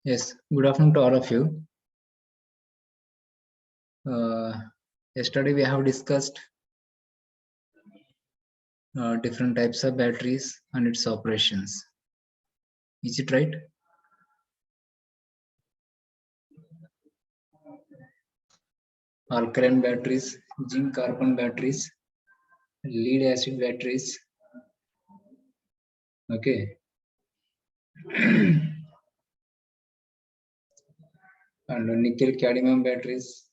Yes, good afternoon to all of you. Yesterday we have discussed different types of batteries and its operations. Is it right? Alkaline batteries, zinc carbon batteries, lead acid batteries. Okay. And nickel cadmium batteries,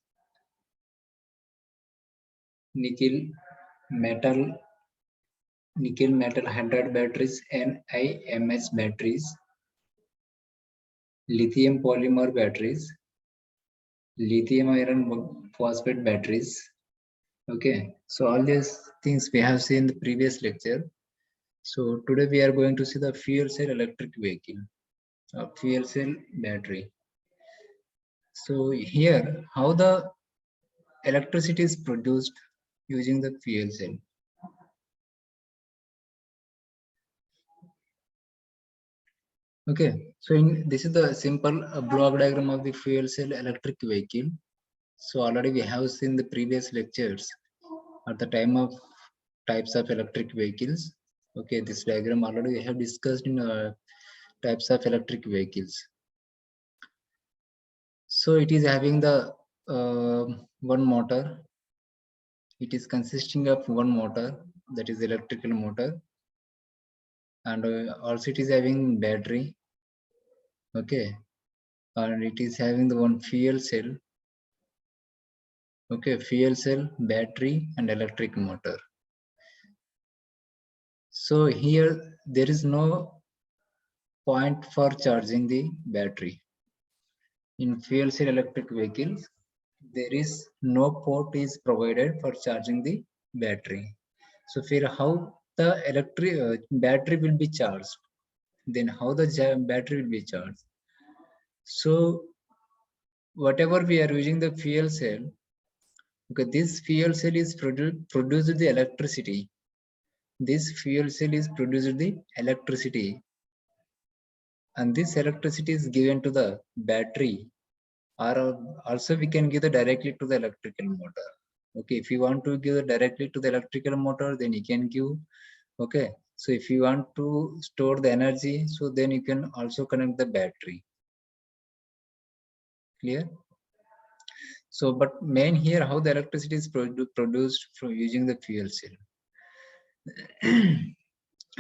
nickel metal hydride batteries, NiMH batteries, lithium polymer batteries, lithium iron phosphate batteries. Okay, so all these things we have seen in the previous lecture. So today we are going to see the fuel cell electric vehicle, fuel cell battery. So here, how the electricity is produced using the fuel cell. Okay, so this is the simple block diagram of the fuel cell electric vehicle. So already we have seen the previous lectures at the time of types of electric vehicles. Okay, this diagram already we have discussed in types of electric vehicles. So it is having the one motor. It is consisting of one motor, that is electrical motor, and also it is having battery. Okay, and it is having the one fuel cell. Okay, fuel cell, battery, and electric motor. So here there is no point for charging the battery. In fuel cell electric vehicles, there is no port is provided for charging the battery. So for how the electric battery will be charged, then how the battery will be charged. So whatever we are using the fuel cell, okay, this fuel cell is produced the electricity. This fuel cell is produced the electricity, and this electricity is given to the battery, or also we can give it directly to the electrical motor. Okay, if you want to give it directly to the electrical motor, then you can give. Okay, so if you want to store the energy, so then you can also connect the battery. Clear? So, but main here, how the electricity is produced from using the fuel cell.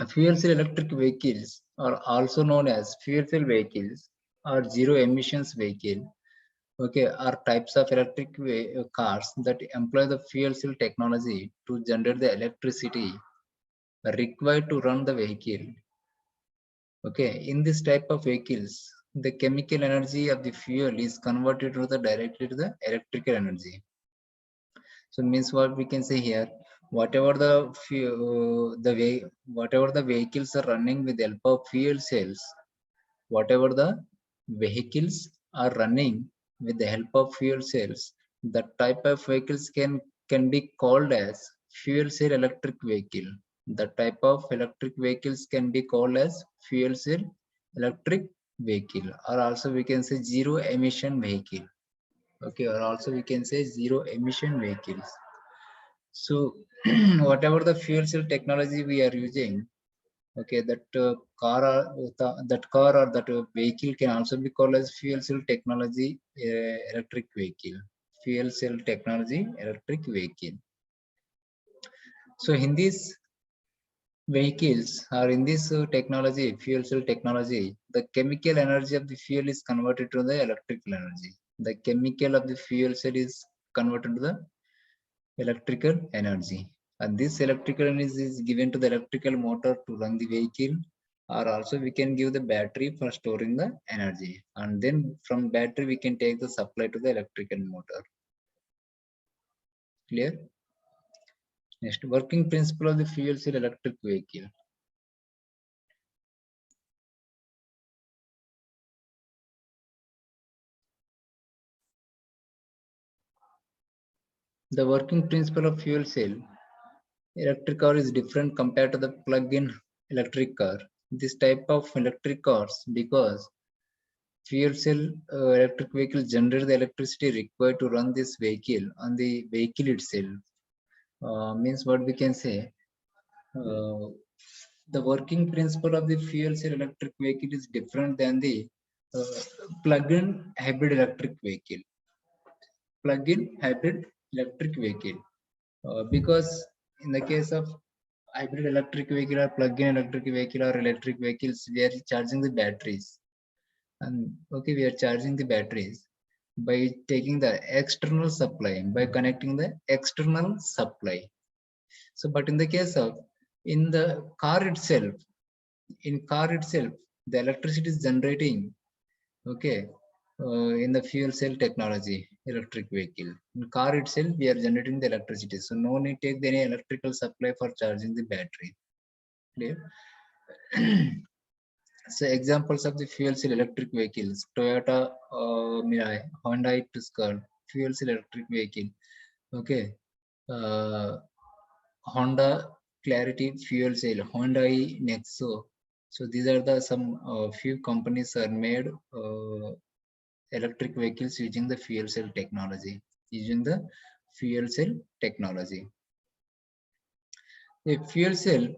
Fuel cell electric vehicles are also known as fuel cell vehicles or zero emissions vehicle. Okay, are types of electric cars that employ the fuel cell technology to generate the electricity required to run the vehicle. Okay, in this type of vehicles, the chemical energy of the fuel is converted to the directly to the electrical energy. So means what we can say here, whatever whatever the vehicles are running with the help of fuel cells, whatever the vehicles are running with the help of fuel cells, that type of vehicles can be called as fuel cell electric vehicle. The type of electric vehicles can be called as fuel cell electric vehicle, or also we can say zero emission vehicle. Okay, or also we can say zero emission vehicles. So whatever the fuel cell technology we are using, okay, that that car or that vehicle can also be called as fuel cell technology electric vehicle. Fuel cell technology electric vehicle. So in these vehicles or in this technology, fuel cell technology, the chemical energy of the fuel is converted to the electrical energy. The chemical of the fuel cell is converted to the electrical energy, and this electrical energy is given to the electrical motor to run the vehicle, or also we can give the battery for storing the energy, and then from battery we can take the supply to the electrical motor. Clear? Next, working principle of the fuel cell electric vehicle. The working principle of fuel cell electric car is different compared to the plug-in electric car. This type of electric cars, because fuel cell electric vehicle generate the electricity required to run this vehicle on the vehicle itself. Means what we can say, the working principle of the fuel cell electric vehicle is different than the uh, plug-in hybrid electric vehicle. Plug-in hybrid electric vehicle, because in the case of hybrid electric vehicle or plug-in electric vehicle or electric vehicles, we are charging the batteries, and okay, we are charging the batteries by taking the external supply, by connecting the external supply. So, but in the case of in the car itself, the electricity is generating, okay, in the fuel cell technology, electric vehicle. In car itself, we are generating the electricity. So no need to take any electrical supply for charging the battery. Clear? So examples of the fuel cell electric vehicles: Toyota Mirai, Honda Tucson, fuel cell electric vehicle. Okay, uh, Honda Clarity fuel cell, Hyundai Nexo. So these are the some few companies are made electric vehicles using the fuel cell technology. Using the fuel cell technology. A fuel cell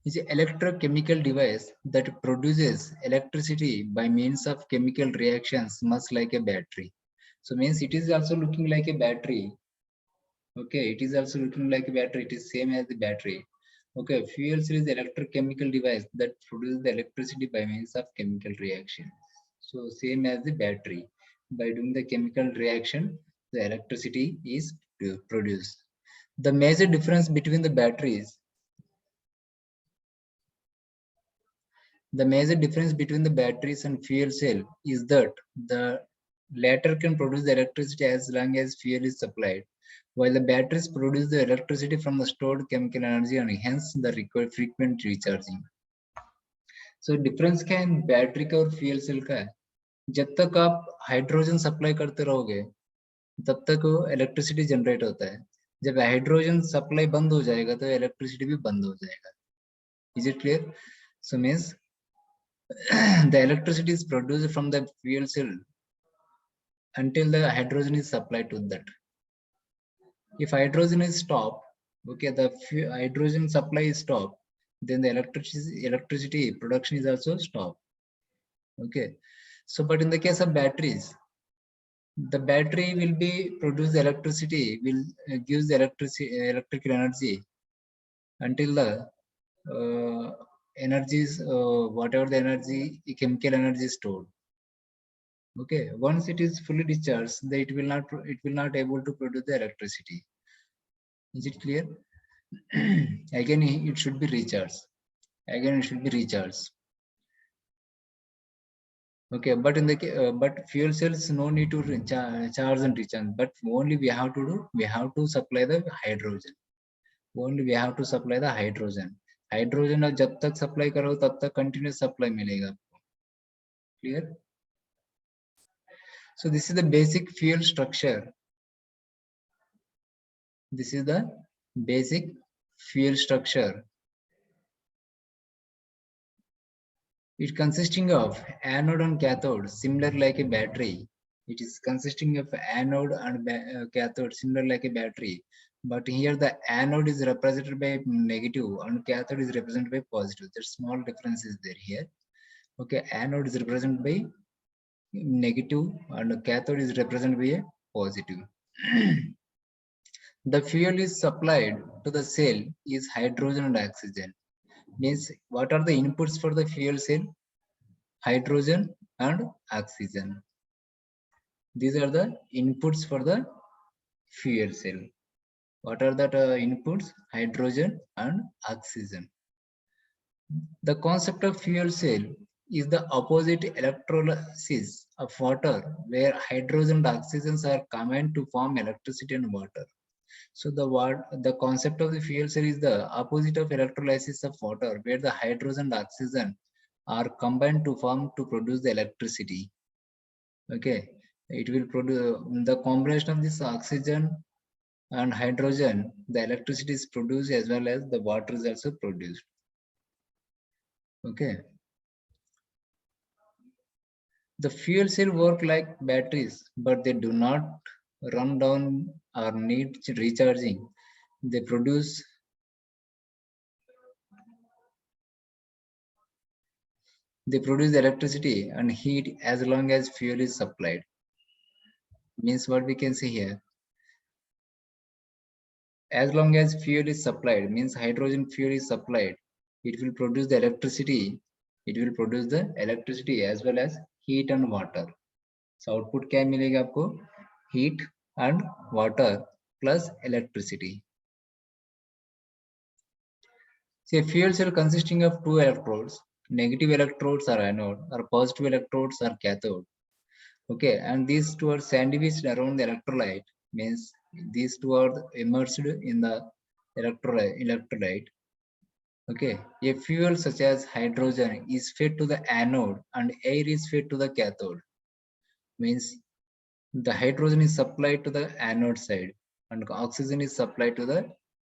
is an electrochemical device that produces electricity by means of chemical reactions, much like a battery. So means it is also looking like a battery. Okay, it is also looking like a battery. It is same as the battery. Okay, fuel cell is electrochemical device that produces the electricity by means of chemical reaction. So same as the battery. By doing the chemical reaction, the electricity is produced. The major difference between the batteries, the major difference between the batteries and fuel cell is that the latter can produce the electricity as long as fuel is supplied, while the batteries produce the electricity from the stored chemical energy and hence the required frequent recharging. So difference क्या है battery का और fuel cell का है, जब तक आप hydrogen supply करते रहोगे तब तक इलेक्ट्रिसिटी जनरेट होता है, जब हाइड्रोजन सप्लाई बंद हो जाएगा तो इलेक्ट्रिसिटी भी बंद हो जाएगा. Is it clear? So means the electricity is produced from the fuel cell until the hydrogen is supplied to that. If hydrogen is stopped, okay, the hydrogen supply is stopped, then the electricity production is also stopped. Okay, so but in the case of batteries, the battery will be produce the electricity, will gives the electrical energy until the energies, whatever the energy, chemical energy is stored. Okay, once it is fully discharged, then it will not able to produce the electricity. Is it clear? Again, it should be recharged. Again, it should be recharged. Okay, but in the but fuel cells no need to charge and recharge. But only we have to do, we have to supply the hydrogen. Only we have to supply the hydrogen. Hydrogen जब तक supply करो तब तक continuous supply मिलेगा. Clear? So this is the basic fuel structure. This is the basic fuel structure. It consisting of anode and cathode, similar like a battery. It is consisting of anode and cathode, similar like a battery. But here the anode is represented by negative and cathode is represented by positive. There's small difference is there here. Okay, anode is represented by negative and cathode is represented by a positive. The fuel is supplied to the cell is hydrogen and oxygen. Means what are the inputs for the fuel cell? Hydrogen and oxygen. These are the inputs for the fuel cell. What are the inputs? Hydrogen and oxygen. The concept of fuel cell is the opposite electrolysis of water, where hydrogen and oxygen are combined to form electricity and water. So the concept of the fuel cell is the opposite of electrolysis of water, where the hydrogen and oxygen are combined to produce the electricity. Okay, it will produce the combination of this oxygen and hydrogen. The electricity is produced as well as the water is also produced. Okay. The fuel cell work like batteries, but they do not run down or need recharging. They produce electricity and heat as long as fuel is supplied. Means what we can say here. As long as fuel is supplied, means hydrogen fuel is supplied, it will produce the electricity. It will produce the electricity as well as heat and water. So output क्या मिलेगा आपको? Heat and water plus electricity. See, a fuel cell consisting of two electrodes. Negative electrodes are anode, or positive electrodes are cathode. Okay, and these two are sandwiched around the electrolyte. Means these two are immersed in the electrolyte. Okay, a fuel such as hydrogen is fed to the anode and air is fed to the cathode. Means the hydrogen is supplied to the anode side and oxygen is supplied to the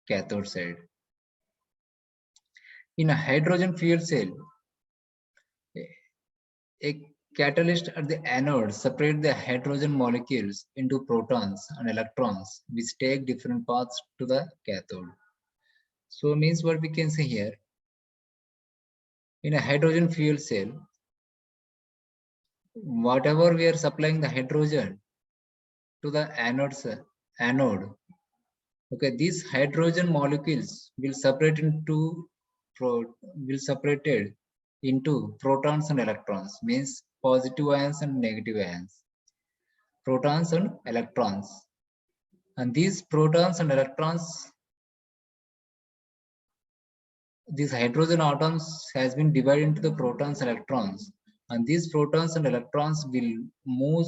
cathode side. In a hydrogen fuel cell, a catalyst at the anode separate the hydrogen molecules into protons and electrons, which take different paths to the cathode. So means what we can say here, in a hydrogen fuel cell, whatever we are supplying the hydrogen to the anode, okay, these hydrogen molecules will separate separated into protons and electrons, means positive ions and negative ions, protons and electrons. And these protons and electrons, these hydrogen atoms has been divided into the protons and electrons, and these protons and electrons will move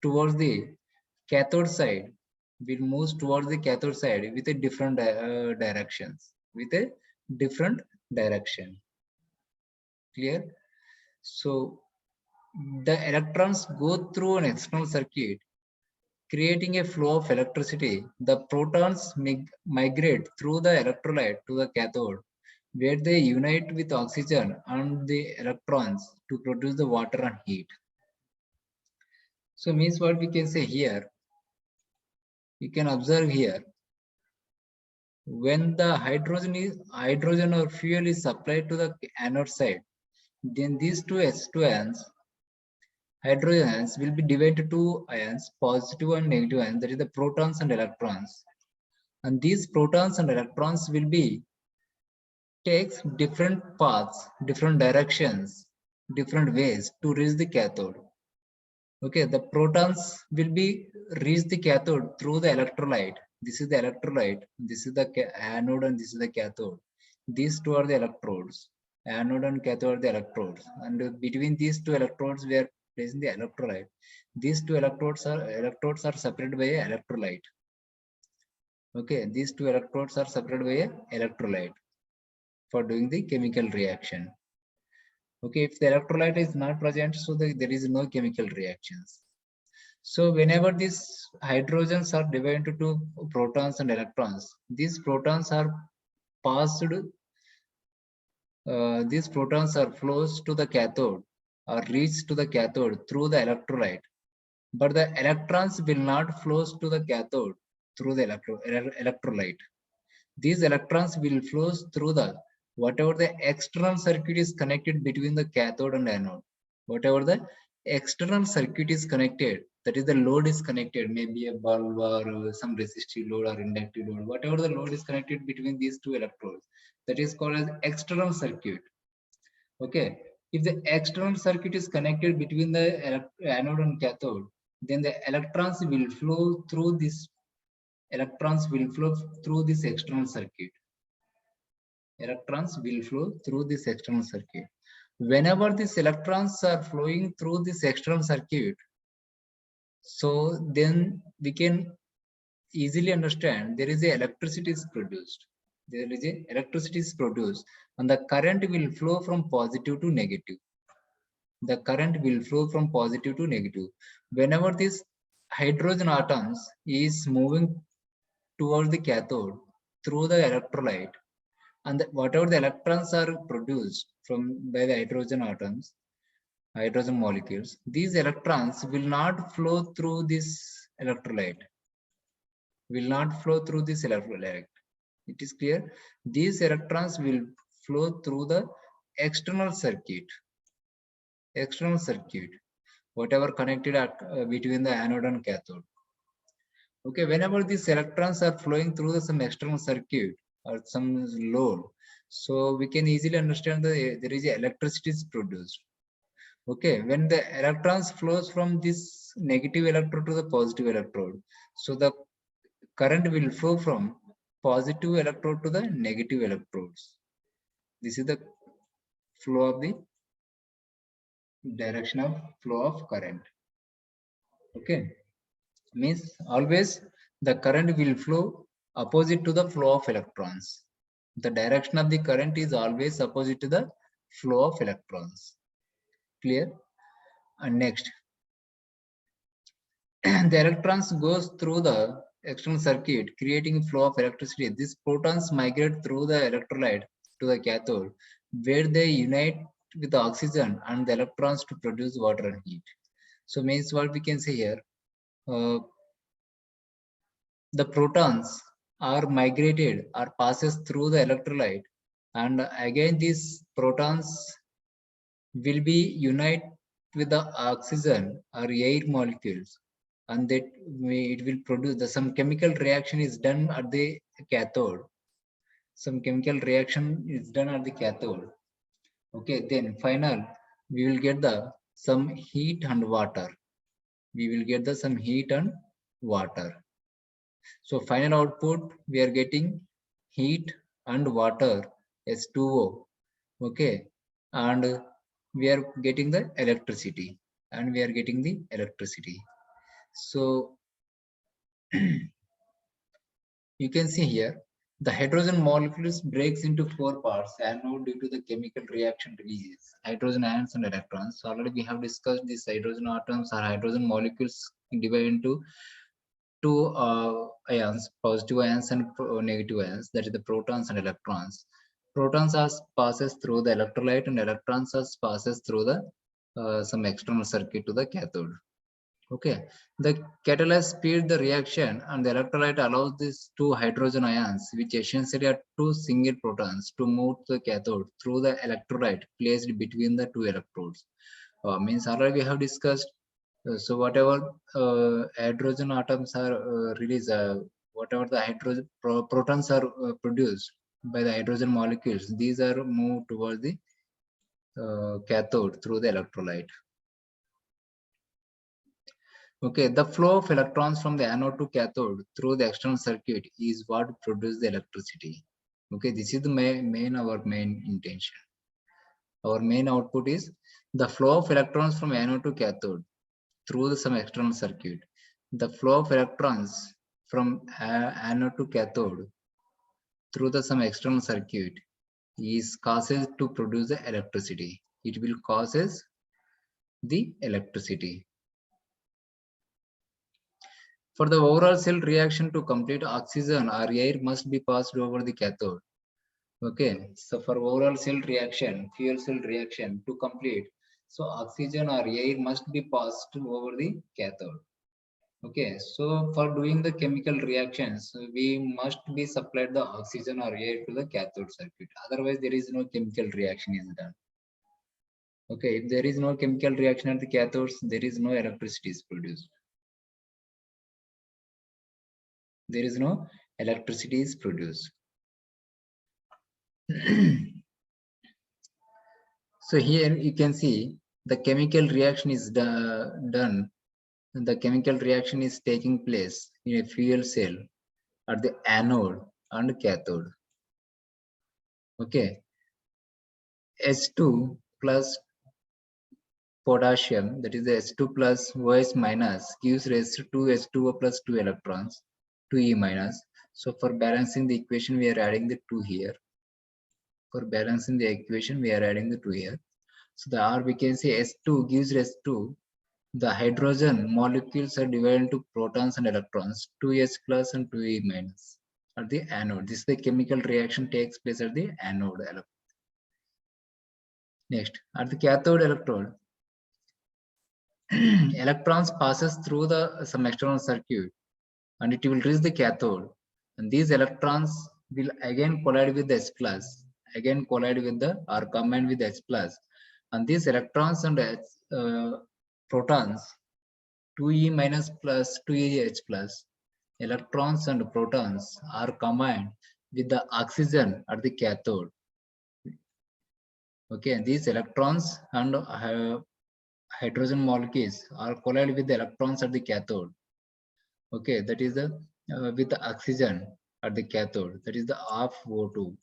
towards the cathode side, with a different directions, with a different direction. Clear? So the electrons go through an external circuit, creating a flow of electricity. The protons migrate through the electrolyte to the cathode, where they unite with oxygen and the electrons to produce the water and heat. So means what we can say here, you can observe here, when the hydrogen or fuel is supplied to the anode side, then these two H2 ions, hydrogen ions, will be divided into two ions, positive and negative ions, that is the protons and electrons. And these protons and electrons will be takes different paths, different directions, different ways to reach the cathode. Okay, the protons will be reach the cathode through the electrolyte. This is the electrolyte, this is the anode, and this is the cathode. These two are the electrodes. Anode and cathode are the electrodes, and between these two electrodes we are placing the electrolyte. These two electrodes are separated by an electrolyte. Okay, these two electrodes are separated by an electrolyte for doing the chemical reaction. Okay, if the electrolyte is not present, so there is no chemical reactions. So whenever these hydrogens are divided into two protons and electrons, these protons are passed, these protons are flows to the cathode or reach to the cathode through the electrolyte. But the electrons will not flows to the cathode through the electrolyte. These electrons will flows through the whatever the external circuit is connected between the cathode and anode. Whatever the external circuit is connected, that is the load is connected, maybe a bulb or some resistive load or inductive load, whatever the load is connected between these two electrodes, that is called as external circuit. Okay, if the external circuit is connected between the anode and cathode, then the electrons will flow through this external circuit. Electrons will flow through this external circuit. Whenever these electrons are flowing through this external circuit, so then we can easily understand there is a electricity is produced. There is a electricity is produced, and the current will flow from positive to negative. The current will flow from positive to negative. Whenever this hydrogen atoms is moving towards the cathode through the electrolyte, and whatever the electrons are produced from by the hydrogen atoms, hydrogen molecules, these electrons will not flow through this electrolyte. Will not flow through this electrolyte. It is clear. These electrons will flow through the external circuit. External circuit, whatever connected between the anode and cathode. Okay, whenever these electrons are flowing through some external circuit or some load, so we can easily understand that there is electricity is produced. Okay, when the electrons flows from this negative electrode to the positive electrode, so the current will flow from positive electrode to the negative electrodes. This is the flow of the direction of flow of current. Okay, means always the current will flow opposite to the flow of electrons. The direction of the current is always opposite to the flow of electrons. Clear? And next, the electrons goes through the external circuit, creating flow of electricity. These protons migrate through the electrolyte to the cathode, where they unite with the oxygen and the electrons to produce water and heat. So means what we can say here, the protons are migrated or passes through the electrolyte, and again these protons will be unite with the oxygen or air molecules, and that it will produce some chemical reaction is done at the cathode. Some chemical reaction is done at the cathode. Okay, then final we will get the some heat and water. We will get the some heat and water. So final output we are getting heat and water, H2O. Okay, and we are getting the electricity, and we are getting the electricity. So you can see here the hydrogen molecules breaks into 4 parts anode due to the chemical reaction releases hydrogen ions and electrons. So already we have discussed these hydrogen atoms or hydrogen molecules divided into two ions, positive ions and negative ions, that is the protons and electrons. Protons are passes through the electrolyte and electrons are passes through the some external circuit to the cathode. Okay, the catalyst speed the reaction and the electrolyte allows these two hydrogen ions, which essentially are two single protons, to move to the cathode through the electrolyte placed between the two electrodes. Means already we have discussed. So whatever hydrogen atoms are released, whatever the hydrogen protons are produced by the hydrogen molecules, these are moved towards the cathode through the electrolyte. Okay, the flow of electrons from the anode to cathode through the external circuit is what produces the electricity. Okay, this is the our main intention. Our main output is the flow of electrons from anode to cathode through some external circuit. The flow of electrons from anode to cathode through some external circuit is causes to produce the electricity. It will causes the electricity. For the overall cell reaction to complete, oxygen or air must be passed over the cathode. Okay, so for overall cell reaction, fuel cell reaction to complete, so oxygen or air must be passed over the cathode. Okay, so for doing the chemical reactions, we must be supplied the oxygen or air to the cathode circuit. Otherwise, there is no chemical reaction is done. Okay, if there is no chemical reaction at the cathodes, there is no electricity is produced. There is no electricity is produced. So here you can see the chemical reaction is done. The chemical reaction is taking place in a fuel cell at the anode and cathode. Okay, H2 plus potassium, that is the H2 plus OH minus, gives rise to 2 H2O plus 2 electrons, 2E minus. So for balancing the equation, we are adding the 2 here. For balancing the equation, we are adding the 2 here. So the R, we can say S2 gives rise to the hydrogen molecules are divided into protons and electrons, 2H plus and 2E minus at the anode. This is the chemical reaction takes place at the anode. Next, at the cathode electrode, electrons passes through the some external circuit and it will reach the cathode. And these electrons will again collide with the H plus, again collide with the or combine with H plus. And these electrons and protons, 2E minus plus 2EH plus, electrons and protons are combined with the oxygen at the cathode. Okay, these electrons and hydrogen molecules are collided with the electrons at the cathode. Okay, that is the with the oxygen at the cathode. That is the half O2.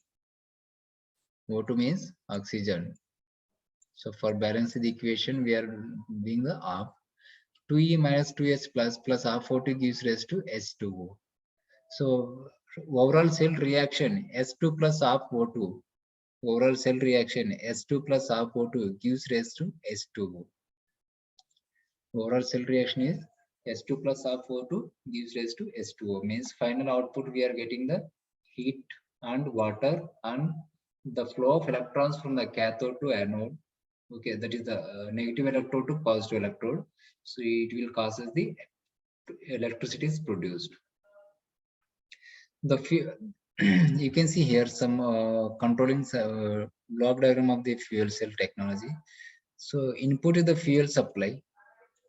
O2 means oxygen. So for balancing the equation, we are doing the half. 2E minus 2H plus plus half O2 gives rise to H2O. So overall cell reaction S2 plus half O2. Overall cell reaction S2 plus half O2 gives rise to H2O. Overall cell reaction is S2 plus half O2 gives rise to H2O. Means final output we are getting the heat and water and the flow of electrons from the cathode to anode. Okay, that is the negative electrode to positive electrode. So it will causes the electricity is produced. The you can see here some controlling block diagram of the fuel cell technology. So input is the fuel supply.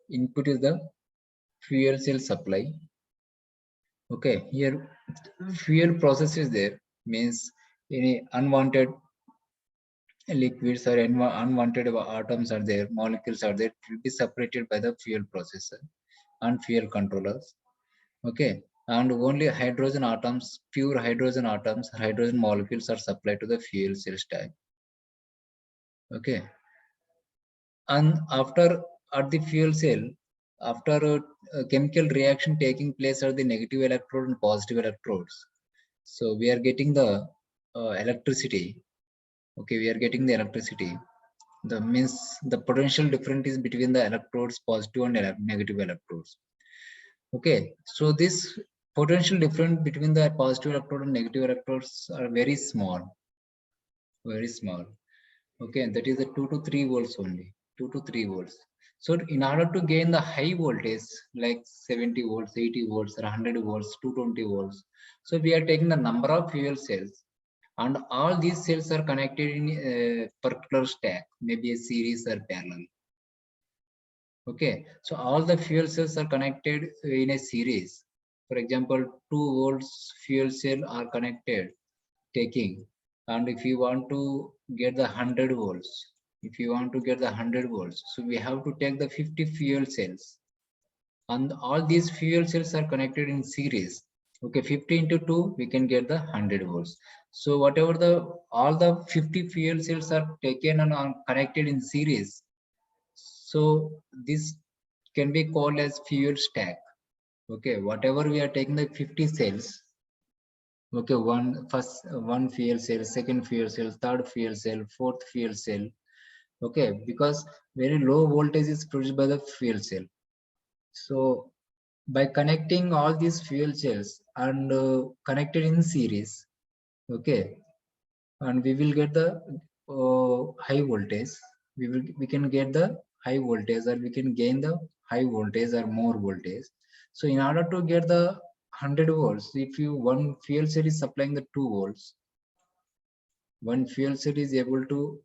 Input is the fuel cell supply. Okay, here fuel process is there, means any unwanted liquids or unwanted atoms are there, molecules are there, it will be separated by the fuel processor and fuel controllers. Okay, and only hydrogen atoms, pure hydrogen atoms, hydrogen molecules are supplied to the fuel cell stack. Okay, and after at the fuel cell, after a chemical reaction taking place at the negative electrode and positive electrodes, so we are getting the electricity. Okay, we are getting the electricity. The means the potential difference is between the electrodes, positive and negative electrodes. Okay, so this potential difference between the positive electrode and negative electrodes are very small, very small. Okay, that is the 2 to 3 volts only, 2 to 3 volts. So in order to gain the high voltage like 70 volts, 80 volts, or 100 volts, 220 volts, so we are taking the number of fuel cells, and all these cells are connected in a particular stack, maybe a series or parallel. Okay, so all the fuel cells are connected in a series. For example, 2 volts fuel cell are connected, taking, and if you want to get the 100 volts, if you want to get the 100 volts, so we have to take the 50 fuel cells, and all these fuel cells are connected in series. Okay, 50 into 2, we can get the 100 volts. So whatever the all the 50 fuel cells are taken and are connected in series, so this can be called as fuel stack. Okay, whatever we are taking the 50 cells. Okay, one fuel cell, second fuel cell, third fuel cell, fourth fuel cell. Okay, because very low voltage is produced by the fuel cell. So by connecting all these fuel cells and connected in series, okay, and we will get the high voltage. We can get the high voltage, or we can gain the high voltage or more voltage. So in order to get the 100 volts, if you one fuel cell is supplying the 2 volts, one fuel cell is able to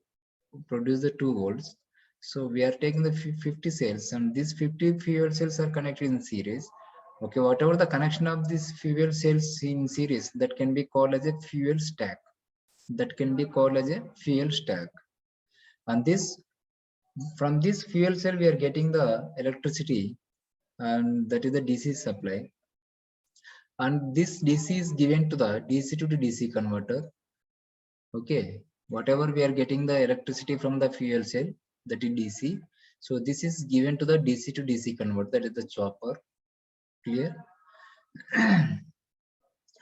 produce the 2 volts. So we are taking the 50 cells, and these 50 fuel cells are connected in series. Okay, whatever the connection of these fuel cells in series, that can be called as a fuel stack. That can be called as a fuel stack. And this, from this fuel cell, we are getting the electricity, and that is the DC supply. And this DC is given to the DC to DC converter. Okay, whatever we are getting the electricity from the fuel cell, that is DC. So this is given to the DC to DC converter, that is the chopper. Clear?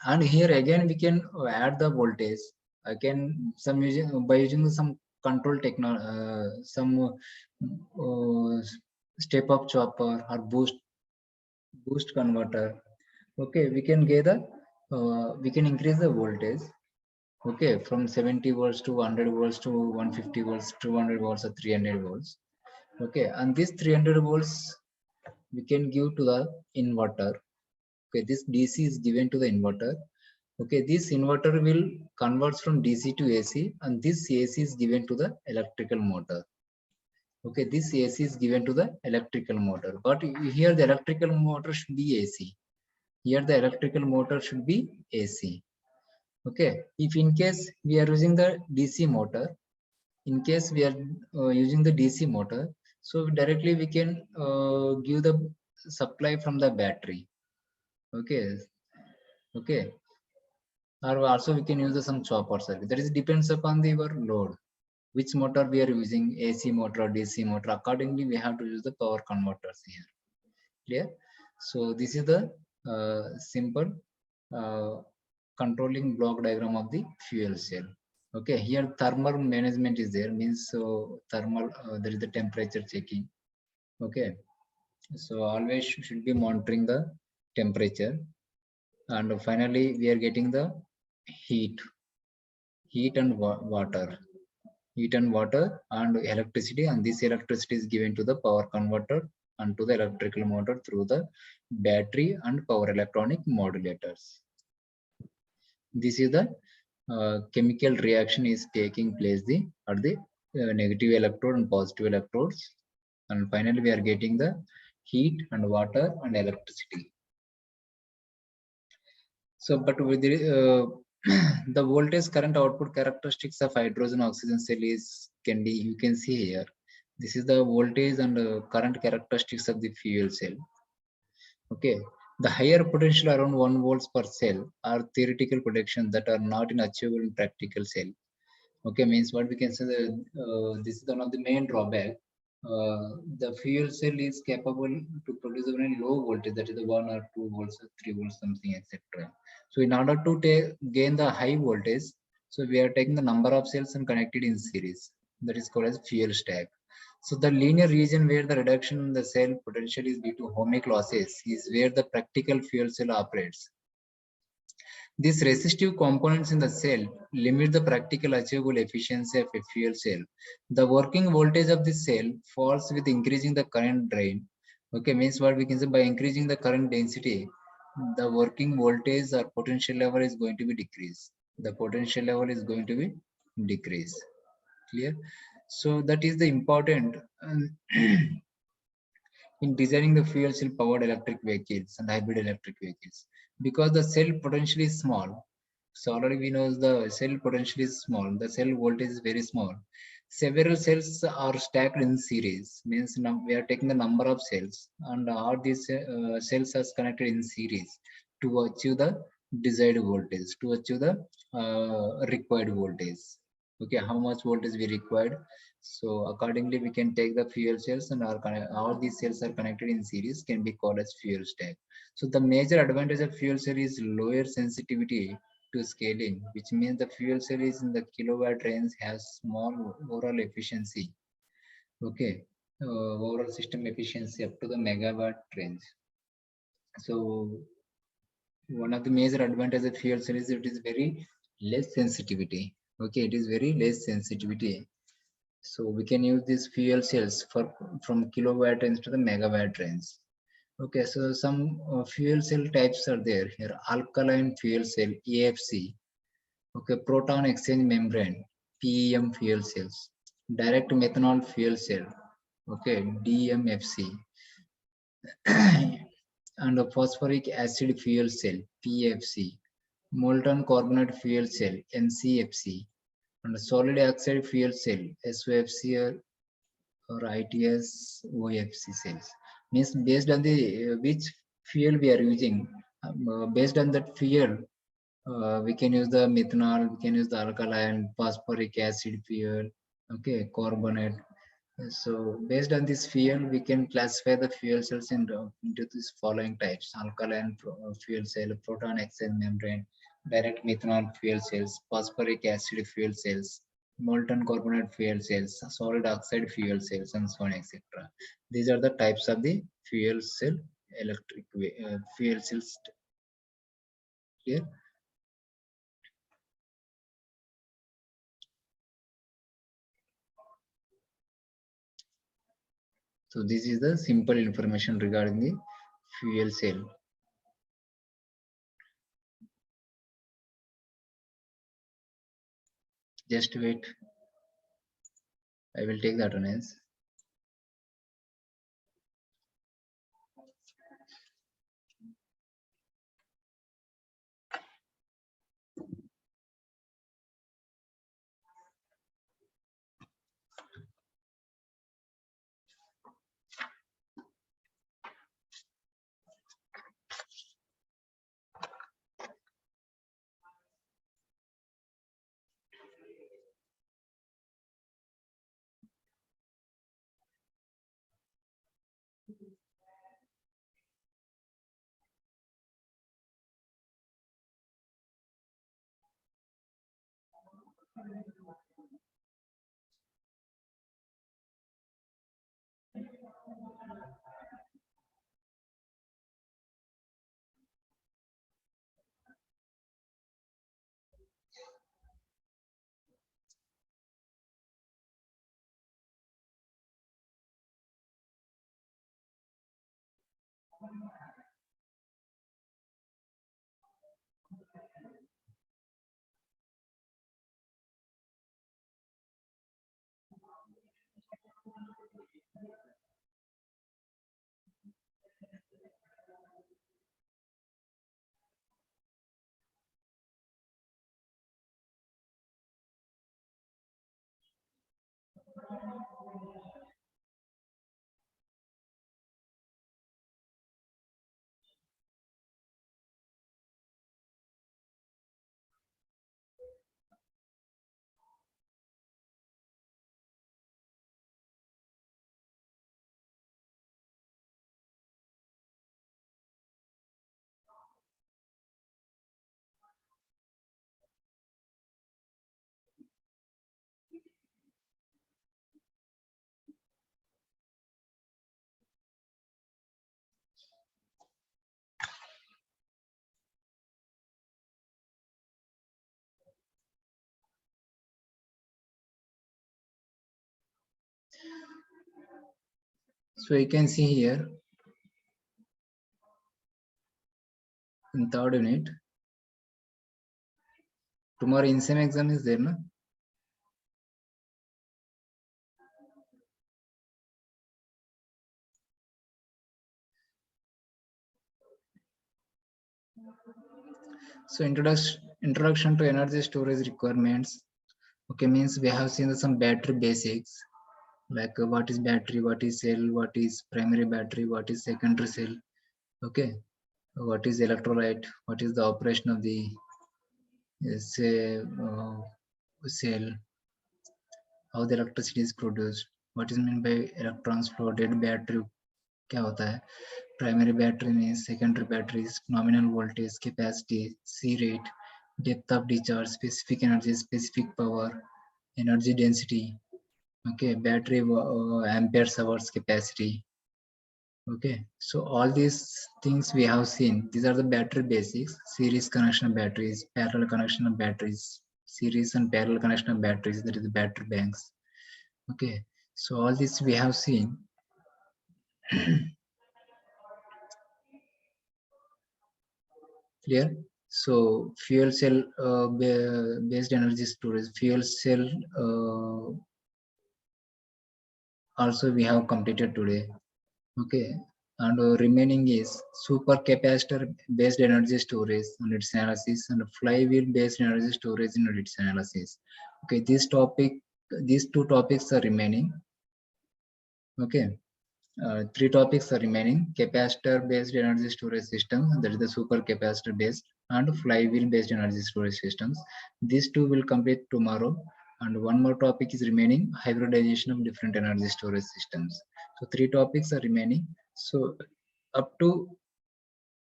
And here again we can add the voltage. I can some using by using some control technology, some step up chopper or boost converter. Okay, we can get the we can increase the voltage. Okay, from 70 volts to 100 volts to 150 volts, 200 volts, or 300 volts. Okay, and this 300 volts we can give to the inverter. Okay, this DC is given to the inverter. Okay, this inverter will converts from DC to AC, and this AC is given to the electrical motor. Okay, this AC is given to the electrical motor, but here the electrical motor should be AC. Here the electrical motor should be AC. Okay, if in case we are using the DC motor, in case we are using the DC motor, so directly we can give the supply from the battery. Okay, okay, or also we can use some chopper circuit. That is depends upon the your load, which motor we are using, AC motor or DC motor. Accordingly, we have to use the power converters here. Clear? So this is the simple uh, controlling block diagram of the fuel cell. Okay, here thermal management is there, means so thermal there is the temperature checking. Okay, so always should be monitoring the temperature, and finally we are getting the heat heat and water heat and water and electricity, and this electricity is given to the power converter and to the electrical motor through the battery and power electronic modulators. This is the chemical reaction is taking place at the negative electrode and positive electrodes, and finally we are getting the heat and water and electricity. So, but with the the voltage current output characteristics of hydrogen oxygen cell is can be you can see here. This is the voltage and current characteristics of the fuel cell. Okay, the higher potential around 1 volts per cell are theoretical predictions that are not in achievable in practical cell. Okay, means what we can say that this is one of the main drawback. The fuel cell is capable to produce a very low voltage, that is the 1 or 2 volts or 3 volts something, etc. So in order to gain the high voltage, so we are taking the number of cells and connected in series. That is called as fuel stack. So the linear region where the reduction in the cell potential is due to ohmic losses is where the practical fuel cell operates. These resistive components in the cell limit the practical achievable efficiency of a fuel cell. The working voltage of the cell falls with increasing the current drain. Okay, means what we can say, by increasing the current density, the working voltage or potential level is going to be decreased. The potential level is going to be decreased. Clear? So that is the important in designing the fuel cell powered electric vehicles and hybrid electric vehicles, because the cell potential is small. So already we know the cell potential is small, the cell voltage is very small. Several cells are stacked in series, means now we are taking the number of cells, and all these cells are connected in series to achieve the desired voltage, to achieve the required voltage. Okay, how much voltage we required, so accordingly, we can take the fuel cells and all these cells are connected in series, can be called as fuel stack. So the major advantage of fuel cell is lower sensitivity to scaling, which means the fuel cell is in the kilowatt range, has small overall efficiency. Okay, overall system efficiency up to the megawatt range. So one of the major advantages of fuel cell is it is very less sensitivity. Okay, it is very less sensitivity. So we can use these fuel cells for from kilowatt range to the megawatt range. Okay, so some fuel cell types are there here. Alkaline fuel cell, AFC. Okay, proton exchange membrane, PEM fuel cells. Direct methanol fuel cell. Okay, DMFC. And a phosphoric acid fuel cell, PFC. Molten carbonate fuel cell, NCFC. And solid oxide fuel cell, SOFC or ITS OFC cells. Means based on the which fuel we are using, based on that fuel, We can use the methanol, we can use the alkaline, phosphoric acid fuel, okay, carbonate. So based on this fuel, we can classify the fuel cells into these following types: alkaline fuel cell, proton exchange membrane, direct methanol fuel cells, phosphoric acid fuel cells, molten carbonate fuel cells, solid oxide fuel cells, and so on, etc. These are the types of the fuel cell fuel cells. Here. So this is the simple information regarding the fuel cell. Just wait. I will take the attendance. So you can see here in third unit, tomorrow in same exam is there, no? So introduction to energy storage requirements. Okay, means we have seen some battery basics, like what is battery, what is cell, what is primary battery, what is secondary cell. Okay, what is electrolyte, what is the operation of the say cell, how the electricity is produced, what is meant by electrons flow, dead battery क्या होता है, primary battery means secondary batteries, nominal voltage, capacity, C rate, depth of discharge, specific energy, specific power, energy density. Okay, battery amperes hours capacity. Okay, so all these things we have seen. These are the battery basics: series connection of batteries, parallel connection of batteries, series and parallel connection of batteries, that is the battery banks. Okay, so all this we have seen. Clear? So fuel cell based energy storage, fuel cell also we have completed today. Okay, and remaining is supercapacitor based energy storage and its analysis, and flywheel based energy storage and its analysis. Okay, these two topics are remaining. Okay, three topics are remaining: capacitor based energy storage system, that is the supercapacitor based, and flywheel based energy storage systems. These two will complete tomorrow, and one more topic is remaining, hybridization of different energy storage systems. So 3 topics are remaining. So up to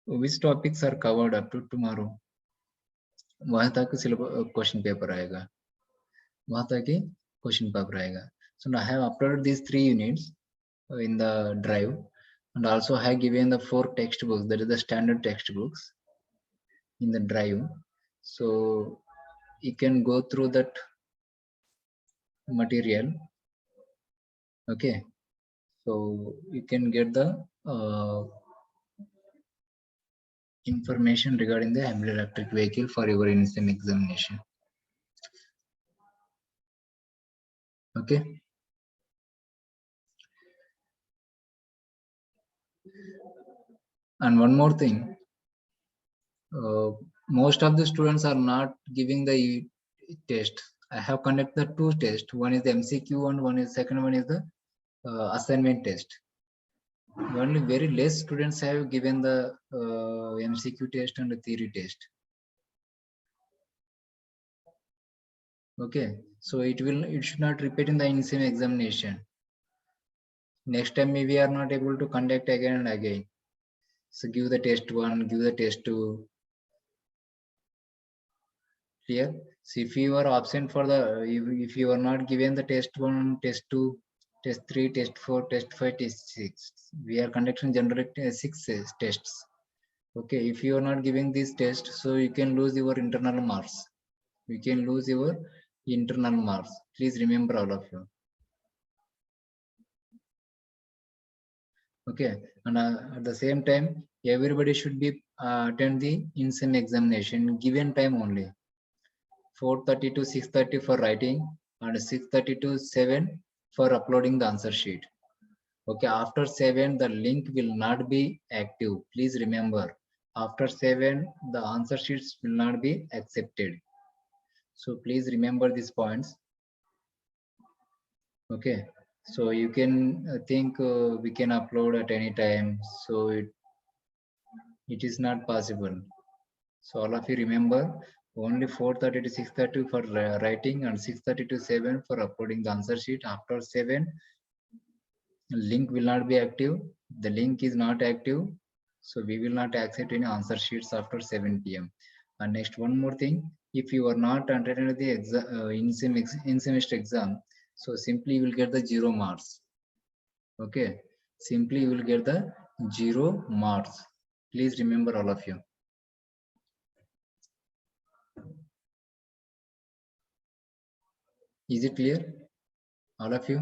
which topics are covered up to tomorrow, वहां तक syllabus question paper आएगा, वहां तक ही question paper आएगा. So now I have uploaded these 3 units in the drive, and also I have given the 4 textbooks, that is the standard textbooks in the drive. So you can go through that material. Okay, so you can get the information regarding the hybrid electric vehicle for your NSEM examination. Okay, and one more thing, most of the students are not giving the test. I have conducted 2 tests, one is the MCQ and one is second one is the assignment test. Only very less students have given the MCQ test and the theory test. Okay, so it should not repeat in the NSEM examination. Next time maybe we are not able to conduct again and again. So give the test 1, give the test 2. Clear? So if you are absent for the, if you are not given the test 1, test 2, test 3, test 4, test 5, test 6, we are conducting generally 6 tests. Okay, if you are not giving this test, so you can lose your internal marks. You can lose your internal marks. Please remember, all of you. Okay, and at the same time, everybody should be attend the NSEM examination given time only. 4:30 to 6:30 for writing and 6:30 to 7 for uploading the answer sheet. Okay, after 7 the link will not be active. Please remember, after 7 the answer sheets will not be accepted. So please remember these points. Okay, so you can think we can upload at any time, so it is not possible. So all of you remember, only 4:30 to 6:30 for writing and 6:30 to 7 for uploading the answer sheet. After 7 link will not be active. The link is not active, so we will not accept any answer sheets after 7 p.m. And next, one more thing, if you are not attended the exam in semester exam, so simply you will get the 0 marks. Okay, simply you will get the 0 marks. Please remember, all of you. Is it clear, all of you?